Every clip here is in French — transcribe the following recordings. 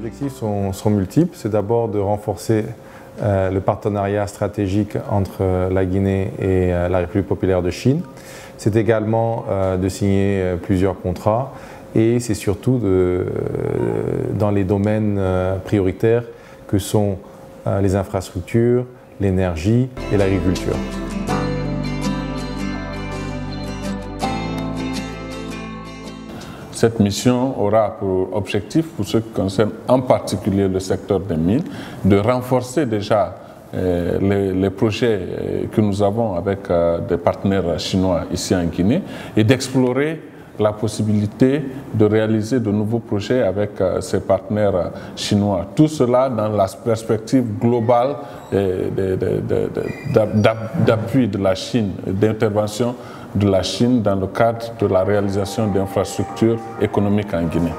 objectifs sont multiples. C'est d'abord de renforcer le partenariat stratégique entre la Guinée et la République populaire de Chine. C'est également de signer plusieurs contrats et c'est surtout dans les domaines prioritaires que sont les infrastructures, l'énergie et l'agriculture. Cette mission aura pour objectif, pour ce qui concerne en particulier le secteur des mines, de renforcer déjà les projets que nous avons avec des partenaires chinois ici en Guinée et d'explorer la possibilité de réaliser de nouveaux projets avec ces partenaires chinois. Tout cela dans la perspective globale d'appui de la Chine, d'intervention de la Chine dans le cadre de la réalisation d'infrastructures économiques en Guinée.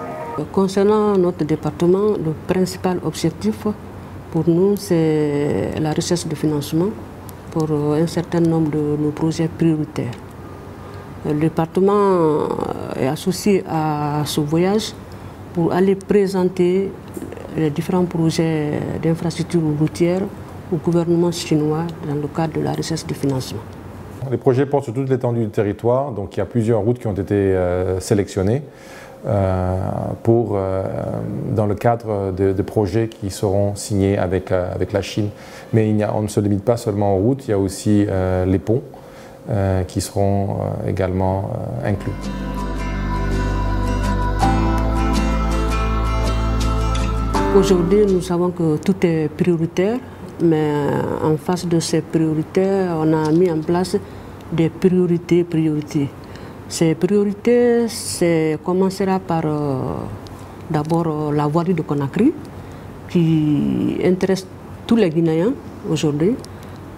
Concernant notre département, le principal objectif pour nous, c'est la recherche de financement pour un certain nombre de nos projets prioritaires. Le département est associé à ce voyage pour aller présenter les différents projets d'infrastructures routières au gouvernement chinois dans le cadre de la recherche de financement. Les projets portent sur toute l'étendue du territoire, donc il y a plusieurs routes qui ont été sélectionnées dans le cadre de projets qui seront signés avec la Chine. Mais on ne se limite pas seulement aux routes, il y a aussi les ponts qui seront également inclus. Aujourd'hui, nous savons que tout est prioritaire, mais en face de ces priorités, on a mis en place des priorités. Ces priorités, commencera par d'abord la voirie de Conakry, qui intéresse tous les Guinéens aujourd'hui.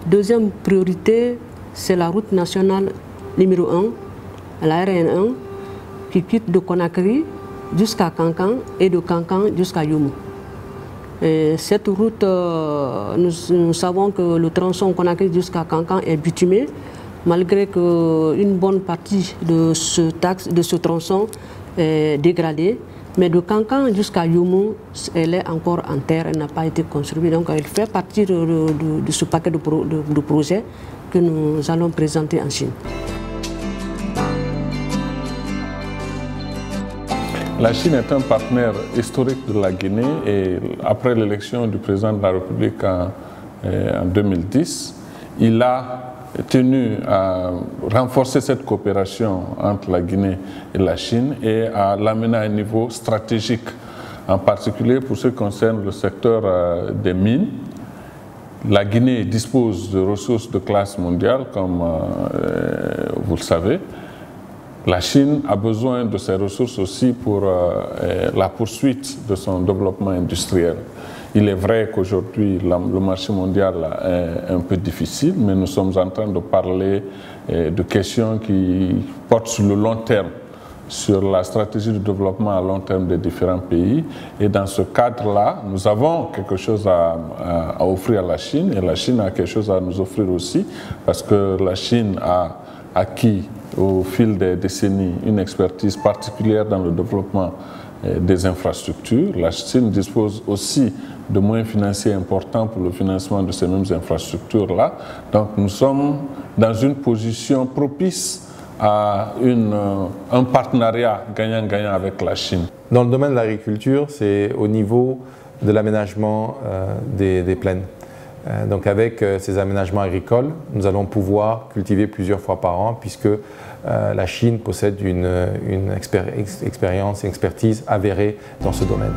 Deuxième priorité, c'est la route nationale numéro 1, la RN1, qui quitte de Conakry jusqu'à Kankan et de Kankan jusqu'à Youmou. Et cette route, nous savons que le tronçon Conakry jusqu'à Kankan est bitumé, malgré qu'une bonne partie de ce tronçon est dégradée. Mais de Kankan jusqu'à Youmou, elle est encore en terre, elle n'a pas été construite. Donc elle fait partie de ce paquet de projets que nous allons présenter en Chine. La Chine est un partenaire historique de la Guinée et après l'élection du président de la République en 2010, il a tenu à renforcer cette coopération entre la Guinée et la Chine et à l'amener à un niveau stratégique, en particulier pour ce qui concerne le secteur des mines. La Guinée dispose de ressources de classe mondiale, comme vous le savez. La Chine a besoin de ces ressources aussi pour la poursuite de son développement industriel. Il est vrai qu'aujourd'hui, le marché mondial est un peu difficile, mais nous sommes en train de parler de questions qui portent sur le long terme, sur la stratégie de développement à long terme des différents pays. Et dans ce cadre-là, nous avons quelque chose à offrir à la Chine, et la Chine a quelque chose à nous offrir aussi, parce que la Chine a acquis au fil des décennies une expertise particulière dans le développement des infrastructures. La Chine dispose aussi de moyens financiers importants pour le financement de ces mêmes infrastructures-là. Donc nous sommes dans une position propice à un partenariat gagnant-gagnant avec la Chine. Dans le domaine de l'agriculture, c'est au niveau de l'aménagement des plaines. Donc avec ces aménagements agricoles, nous allons pouvoir cultiver plusieurs fois par an puisque la Chine possède une expérience et expertise avérée dans ce domaine.